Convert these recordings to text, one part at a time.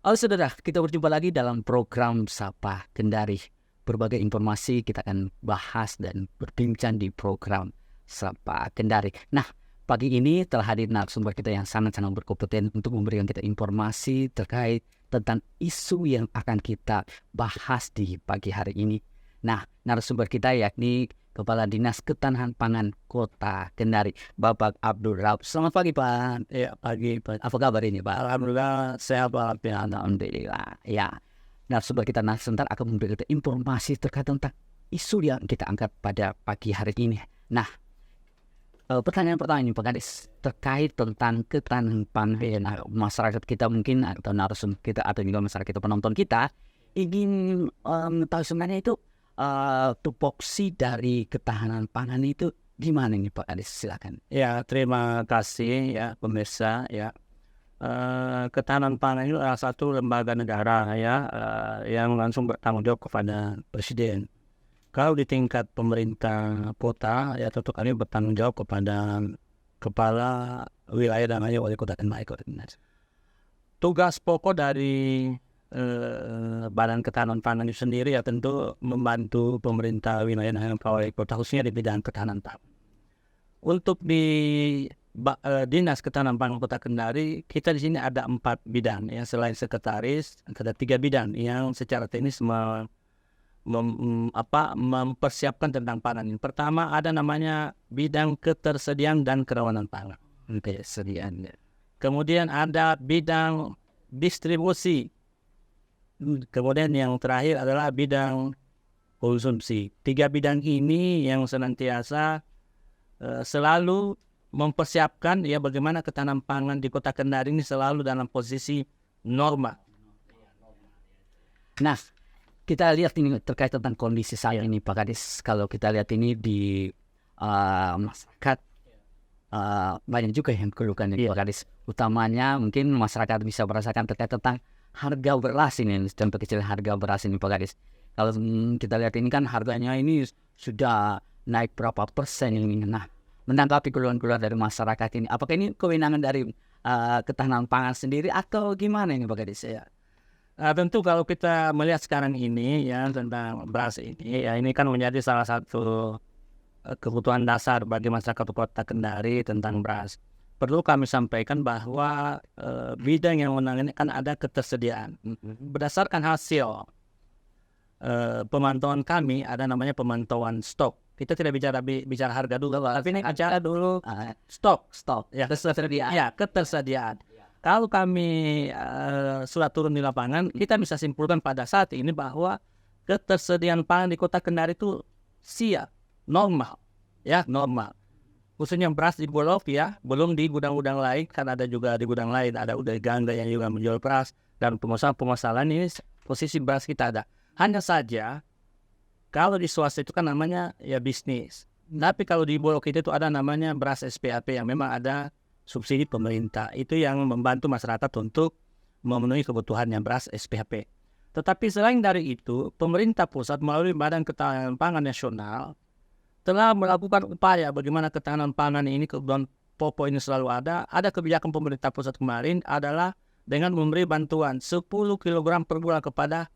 Halo saudara, kita berjumpa lagi dalam program Sapa Kendari. Berbagai informasi kita akan bahas dan berbincang di program Sapa Kendari. Nah, pagi ini telah hadir narasumber kita yang sangat-sangat berkompeten untuk memberikan kita informasi terkait tentang isu yang akan kita bahas di pagi hari ini. Nah, narasumber kita yakni Kepala Dinas Ketahanan Pangan Kota Kendari, Bapak Abdul Rauf. Selamat pagi, Pak. Ya, pagi, Pak. Apa kabar ini, Pak? Alhamdulillah, sehat Pak. Alhamdulillah. Ya, narasumber kita sebentar akan memberikan informasi terkait tentang isu yang kita angkat pada pagi hari ini. Nah, pertanyaan pertama ini, Pak Kadis, terkait tentang ketahanan pangan. Nah, masyarakat kita mungkin atau narasumber kita atau juga masyarakat kita penonton kita ingin tahu sebenarnya itu tupoksi dari ketahanan pangan itu gimana nih, Pak Kadis? Silakan. Ya, terima kasih ya pemirsa ya. Ketahanan pangan itu adalah satu lembaga negara ya yang langsung bertanggung jawab kepada Presiden. Kalau di tingkat pemerintah kota ya tentu kami bertanggung jawab kepada kepala wilayah dan wali kota Kendari. Tugas pokok dari Badan Ketahanan Pangan itu sendiri ya tentu membantu pemerintah wilayah dan wali kota khususnya di bidang ketahanan pangan. Untuk di Dinas Ketahanan Pangan Kota Kendari, kita di sini ada 4 bidang ya, selain sekretaris ada 3 bidang yang secara teknis mempersiapkan tentang pangan. Pertama ada namanya bidang ketersediaan dan kerawanan pangan. Ketersediaan. Kemudian ada bidang distribusi. Kemudian yang terakhir adalah bidang konsumsi. 3 bidang ini yang senantiasa selalu mempersiapkan ya bagaimana ketahanan pangan di Kota Kendari ini selalu dalam posisi normal. Nah, kita lihat ini terkait tentang kondisi saat ini, Pak Kadis. Kalau kita lihat ini di masyarakat banyak juga yang keluhkan ya, Pak Kadis. Utamanya mungkin masyarakat bisa merasakan terkait tentang harga beras ini, contoh kecil harga beras ini, Pak Kadis. Kalau kita lihat ini kan harganya ini sudah naik berapa persen ini. Nah, menanggapi keluhan-keluhan dari masyarakat ini, apakah ini kewenangan dari ketahanan pangan sendiri atau gimana ini, Pak Kadis? Ya. Tentu kalau kita melihat sekarang ini ya tentang beras ini ya ini kan menjadi salah satu kebutuhan dasar bagi masyarakat Kota Kendari tentang beras. Perlu kami sampaikan bahwa bidang yang menangani kan ada ketersediaan. Berdasarkan hasil pemantauan kami ada namanya pemantauan stok. Kita tidak bicara harga dulu, tapi ini bicara dulu stok ya Ketersediaan. Ya, ketersediaan. Kalau kami sudah turun di lapangan, kita bisa simpulkan pada saat ini bahwa ketersediaan pangan di Kota Kendari itu siap, normal, ya normal. Khususnya beras di Bulog ya, belum di gudang-gudang lain, kan ada juga di gudang lain, ada udah ganda yang juga menjual beras, dan pengusaha-pengusahaan ini posisi beras kita ada. Hanya saja, kalau di swasta itu kan namanya ya bisnis. Tapi kalau di Bulog itu ada namanya beras SPAP yang memang ada subsidi pemerintah. Itu yang membantu masyarakat untuk memenuhi kebutuhannya beras SPAP. Tetapi selain dari itu, pemerintah pusat melalui Badan Ketahanan Pangan Nasional telah melakukan upaya bagaimana ketahanan pangan ini, kebutuhan pokok ini selalu ada. Ada kebijakan pemerintah pusat kemarin adalah dengan memberi bantuan 10 kg per bulan kepada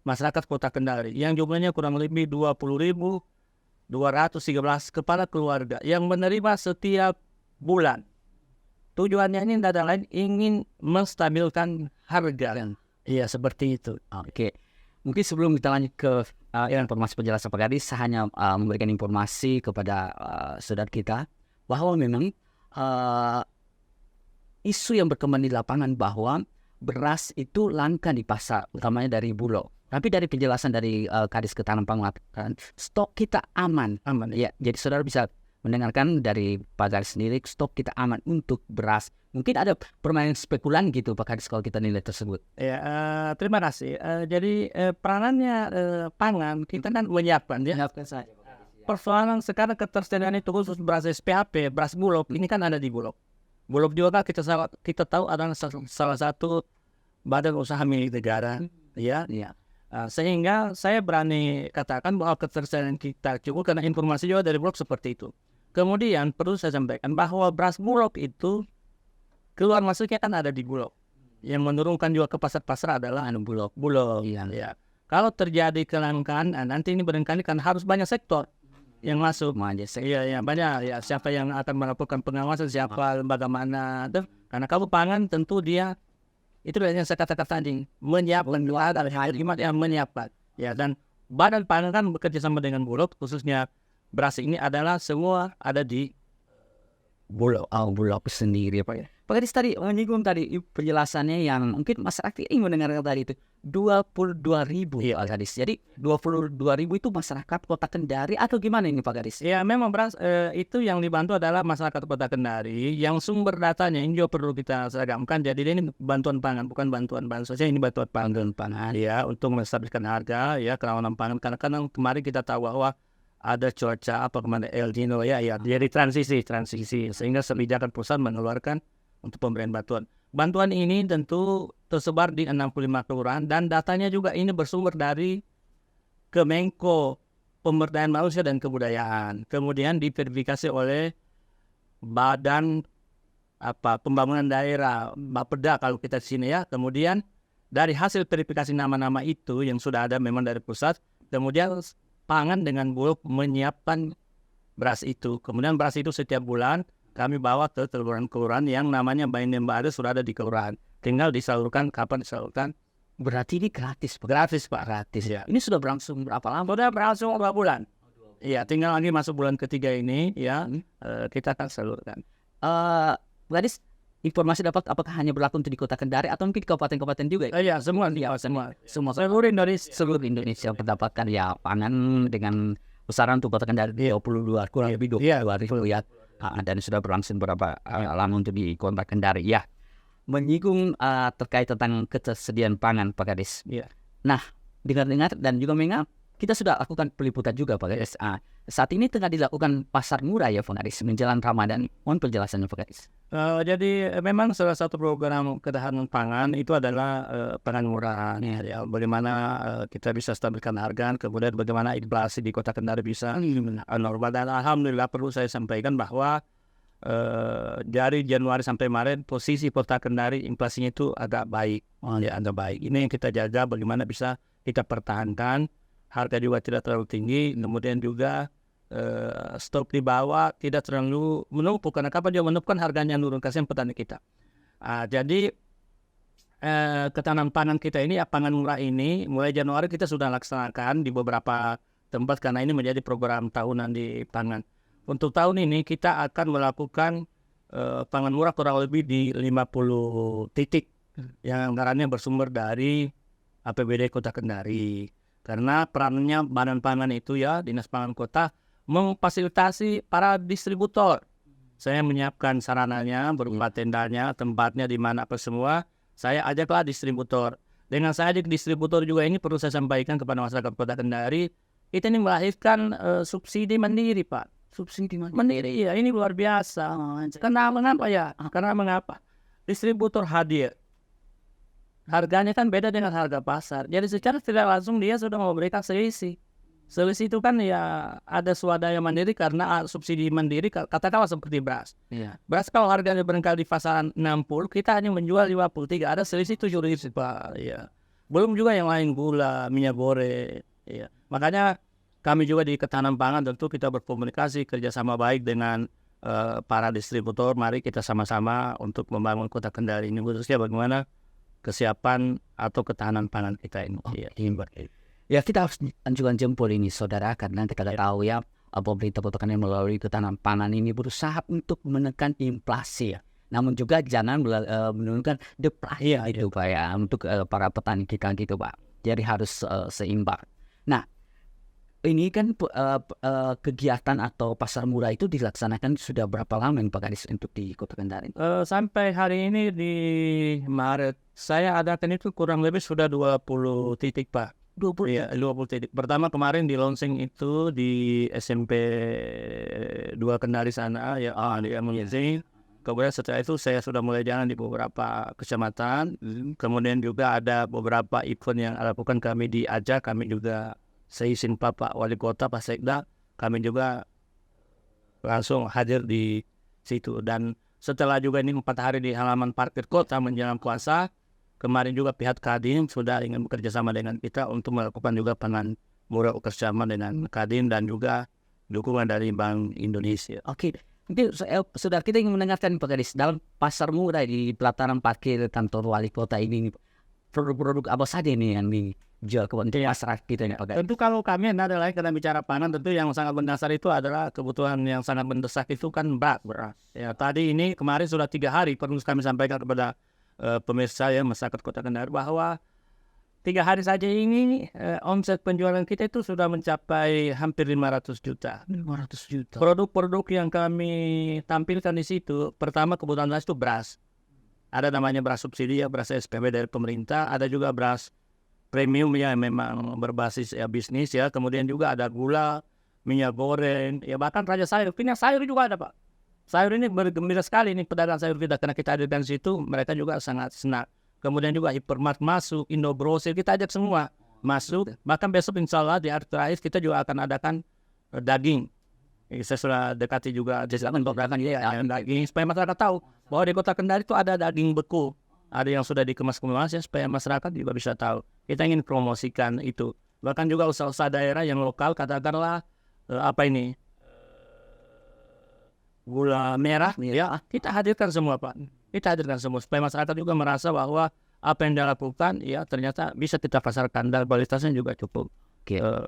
masyarakat Kota Kendari yang jumlahnya kurang lebih 20.213 kepala keluarga yang menerima setiap bulan. Tujuannya ini tidak lain ingin menstabilkan harga. Iya, seperti itu. Oke. Mungkin sebelum kita lanjut ke informasi penjelasan Pak Kadis, saya hanya memberikan informasi kepada saudara kita bahwa memang isu yang berkembang di lapangan bahwa beras itu langka di pasar, utamanya dari Bulog. Tapi dari penjelasan dari Kadis Ketahanan Pangan, stok kita aman. Ya, jadi saudara bisa mendengarkan dari Pak Kadis sendiri, stok kita aman untuk beras. Mungkin ada permainan spekulan gitu Pak Kadis kalau kita nilai tersebut. Ya, terima kasih. Jadi peranannya pangan kita kan menyiapkan ya. Menyiapkan saja. Persoalan sekarang ketersediaan itu khusus beras SPAP, beras Bulog ini kan ada di Bulog. Bulog juga kita tahu adalah salah satu badan usaha milik negara, ya. Sehingga saya berani katakan bahwa ketersediaan kita cukup karena informasi juga dari Bulog seperti itu. Kemudian perlu saya sampaikan bahwa beras Bulog itu keluar masuknya kan ada di Bulog. yang menurunkan juga ke pasar-pasar adalah Bulog. Bulog. Iya. Ya. Kalau terjadi kelangkaan, nanti ini barangkali kan harus banyak sektor yang masuk. Semua aja sih. Iya, banyak ya. Siapa yang akan melakukan pengawasan, siapa lembaga mana, tuh. Karena kalau pangan tentu dia itu yang saya katakan tadi, menyiapkan gimana yang menyiapkan. Ya, dan Badan Pangan kan bekerja sama dengan Bulog, khususnya beras ini adalah semua ada di Bulog sendiri Pak ya. Pak Kadis tadi menyinggung tadi penjelasannya yang mungkin masyarakat ingin mendengar tadi itu 22.000 Pak Kadis. Jadi 22.000 itu masyarakat Kota Kendari atau gimana ini Pak Kadis? Ya memang beras itu yang dibantu adalah masyarakat Kota Kendari yang sumber datanya ini juga perlu kita seragamkan. Jadi ini bantuan pangan bukan bantuan bansos, ini bantuan pangan. Ya untuk menstabilkan harga ya kerawanan pangan karena kan kemarin kita tahu bahwa ada cuaca kemana El Nino ya jadi transisi sehingga kebijakan pusat mengeluarkan untuk pemberian bantuan. Bantuan ini tentu tersebar di 65 kelurahan dan datanya juga ini bersumber dari Kemenko Pemberdayaan Manusia dan Kebudayaan. Kemudian diverifikasi oleh Badan Pembangunan Daerah Bapeda kalau kita di sini ya. Kemudian dari hasil verifikasi nama-nama itu yang sudah ada memang dari pusat, kemudian Pangan dengan Bulog menyiapkan beras itu. Kemudian beras itu setiap bulan kami bawa ke kelurahan-kelurahan yang namanya Baindemba ada sudah ada di kelurahan. Tinggal disalurkan kapan disalurkan. Berarti ini gratis Pak? Gratis Pak. Gratis Ya. Ini sudah berlangsung berapa lama? Sudah berlangsung 2 bulan. Iya, tinggal lagi masuk bulan ketiga ini ya kita akan salurkan. Pak Kadis, informasi dapat apakah hanya berlaku untuk di Kota Kendari atau mungkin di kabupaten-kabupaten juga? Iya, semua seluruh Indonesia. Seluruh Indonesia mendapatkan ya pangan dengan besaran untuk Kota Kendari 22 kurang lebih 22.000 ya. Dan sudah berlangsung berapa lama untuk di Kota Kendari ya. Menyinggung terkait tentang ketersediaan pangan Pak Kadis. Iya. Nah, dengar-dengar dan juga mengingat kita sudah lakukan peliputan juga Pak Kadis. Saat ini tengah dilakukan pasar murah ya Pak Kadis menjelang Ramadan. Mohon penjelasannya Pak Kadis. Jadi memang salah satu program ketahanan pangan itu adalah pangan murah. Ya, bagaimana kita bisa stabilkan harga, kemudian bagaimana inflasi di Kota Kendari bisa normal. Dan alhamdulillah perlu saya sampaikan bahwa dari Januari sampai Maret posisi Kota Kendari inflasinya itu agak baik. Agak baik. Ini yang kita jaga bagaimana bisa kita pertahankan. Harga juga tidak terlalu tinggi, kemudian juga stok di bawah tidak terlalu menumpuk karena kapan dia menumpuk harganya nurun kasihan petani kita. Jadi ketahanan pangan kita ini pangan murah ini mulai Januari kita sudah laksanakan di beberapa tempat karena ini menjadi program tahunan di pangan. Untuk tahun ini kita akan melakukan pangan murah kurang lebih di 50 titik yang anggarannya bersumber dari APBD Kota Kendari. Karena perannya Badan Pangan itu ya Dinas Pangan Kota memfasilitasi para distributor. Saya menyiapkan sarananya berupa tendanya, tempatnya di mana apa semua. Saya ajaklah distributor. Dengan saya ajak distributor juga ini perlu saya sampaikan kepada masyarakat Kota Kendari. Kita ini melahirkan subsidi mandiri Pak. Subsidi mandiri ya ini luar biasa. Karena mengapa ya? Karena mengapa? Distributor hadir. Harganya kan beda dengan harga pasar. Jadi secara tidak langsung dia sudah memberikan selisih. Selisih itu kan ya ada swadaya mandiri karena subsidi mandiri katakanlah seperti beras. Iya. Beras kalau harganya barangkali di pasaran 60, kita hanya menjual 53, ada selisih 7.000 Pak. Ya. Belum juga yang lain gula, minyak goreng. Ya. Makanya kami juga di Ketahanan Pangan tentu kita berkomunikasi kerjasama baik dengan para distributor. Mari kita sama-sama untuk membangun Kota Kendari ini khususnya bagaimana kesiapan atau ketahanan pangan kita ini. Ya kita harus anjuran jempol ini saudara karena kita tahu ya pemerintah Kota Kendari melalui ketahanan pangan ini berusaha untuk menekan inflasi ya. Namun juga jangan menurunkan deflasi itu Pak ya untuk para petani kita gitu Pak. Jadi harus seimbang. Nah ini kan kegiatan atau pasar murah itu dilaksanakan sudah berapa lama Pak Kadis untuk di Kota Kendari? Sampai hari ini di Maret saya adakan itu kurang lebih sudah 20 titik Pak. 20 ya, 20 titik. Pertama kemarin di launching itu di SMP 2 Kendari sana ya, di launching. Kemudian setelah itu saya sudah mulai jalan di beberapa kecamatan. Kemudian juga ada beberapa event yang dilakukan kami diajak, kami juga seizin Pak Wali Kota, Pak Sekda, kami juga langsung hadir di situ. Dan setelah juga ini 4 hari di halaman parkir kota menjelang puasa, kemarin juga pihak Kadin sudah ingin bekerja sama dengan kita untuk melakukan juga pangan murah bersama dengan Kadin dan juga dukungan dari Bank Indonesia. Oke, mungkin sudah kita ingin mendengarkan Pak Kadis dalam pasar murah di pelataran parkir kantor wali kota ini, produk-produk apa saja nih yang dijual ke masyarakat kita ini Pak Kadis? Tentu kalau kami adalah kita bicara pangan, tentu yang sangat mendasar itu adalah kebutuhan yang sangat mendesak itu kan beras. Ya tadi ini kemarin sudah 3 hari perlu kami sampaikan kepada pemirsa ya masyarakat Kota Kendari bahwa 3 hari saja ini omset penjualan kita itu sudah mencapai hampir 500 juta. 500 juta. Produk-produk yang kami tampilkan di situ, pertama kebutuhan beras itu beras. Ada namanya beras subsidi ya, beras SPB dari pemerintah. Ada juga beras premium ya, memang berbasis ya bisnis ya. Kemudian juga ada gula, minyak goreng, ya bahkan raja sayur. Minyak sayur juga ada Pak. Sayur ini bergembira sekali nih pedagang sayur kita karena kita hadirkan di situ, mereka juga sangat senang. Kemudian juga Hypermart masuk, Indogrosir kita ajak semua masuk. Bahkan besok insya Allah di hari terakhir kita juga akan adakan daging. Saya sudah dekati juga jajaran pedagang daging supaya masyarakat tahu bahwa di Kota Kendari itu ada daging beku. Ada yang sudah dikemas-kemas ya supaya masyarakat juga bisa tahu. Kita ingin promosikan itu. Bahkan juga usaha-usaha daerah yang lokal katakanlah gula merah ya kita hadirkan semua Pak. Kita hadirkan semua supaya masyarakat juga merasa bahwa apa yang dia lakukan ya ternyata bisa kita pasarkan dan kualitasnya juga cukup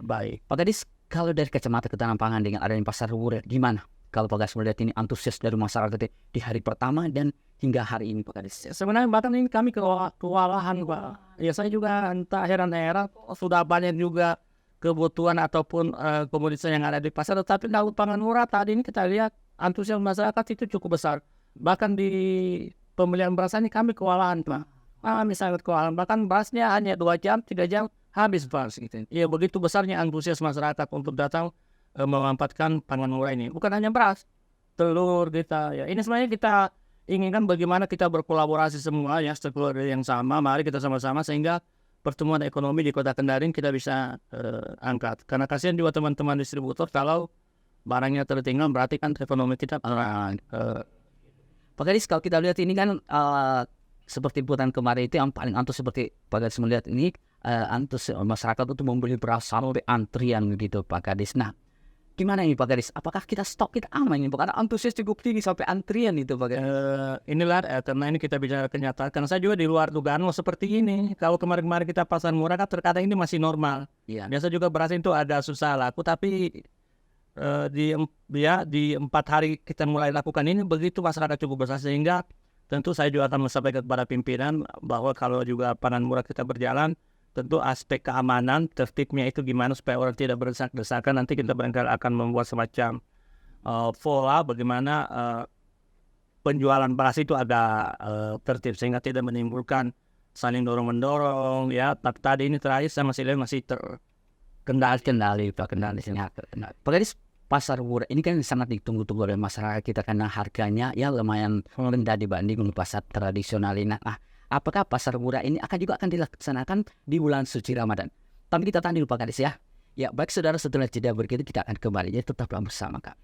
baik. Pak Kadis, kalau dari kacamata ketahanan pangan dengan adanya pasar murah, gimana? Kalau Pak Kadis melihat ini antusias dari masyarakat di hari pertama dan hingga hari ini Pak Kadis? Sebenarnya bahkan ini kami kewalahan Pak. Ya saya juga entah heran-heran sudah banyak juga kebutuhan ataupun komoditas yang ada di pasar, tetapi kalau pangan murah tadi ini kita lihat antusias masyarakat itu cukup besar. Bahkan di pembelian beras ini kami kewalahan Pak. Kami sangat kewalahan. Bahkan berasnya hanya 2 jam, 3 jam habis beras gitu. Ya begitu besarnya antusias masyarakat untuk datang memanfaatkan pangan murah ini. Bukan hanya beras, telur kita. Ya ini sebenarnya kita inginkan bagaimana kita berkolaborasi semua ya stakeholder yang sama. Mari kita sama-sama sehingga pertumbuhan ekonomi di Kota Kendari kita bisa angkat. Karena kasihan juga teman-teman distributor kalau barangnya tertinggal berarti kan ekonomi kita Pak Kadis, kalau kita lihat ini kan seperti liputan kemarin itu yang paling antus seperti Pak Kadis melihat ini antus masyarakat itu membeli beras sampai antrian gitu Pak Kadis. Nah, gimana ini Pak Kadis? Apakah kita stok kita aman ini? Karena antusias cukup tinggi sampai antrian itu Pak Kadis. Inilah karena ini kita bicara kenyataan. Karena saya juga di luar dugaan seperti ini. Kalau kemarin-kemarin kita pasar murah kan terkadang ini masih normal. Iya. Biasa juga beras itu ada susah laku, tapi di 4 hari kita mulai lakukan ini begitu masyarakat cukup besar sehingga tentu saya juga akan menyampaikan kepada pimpinan bahwa kalau juga pangan murah kita berjalan tentu aspek keamanan tertibnya itu gimana supaya orang tidak berdesak-desakan. Nanti kita barangkali akan membuat semacam pola bagaimana penjualan beras itu agak tertib sehingga tidak menimbulkan saling dorong-mendorong ya. Tapi tadi ini terakhir saya masih lihat masih Kendali Pak Kadis, pasar murah ini kan sangat ditunggu-tunggu oleh masyarakat kita karena harganya ya lumayan rendah dibanding pasar tradisional ini. Nah, apakah pasar murah ini akan dilaksanakan di bulan suci Ramadan? Tapi kita tahan dulu Pak Kadis ya. Ya baik saudara, setelah jeda berikut kita akan kembali. Jadi tetaplah bersama kami.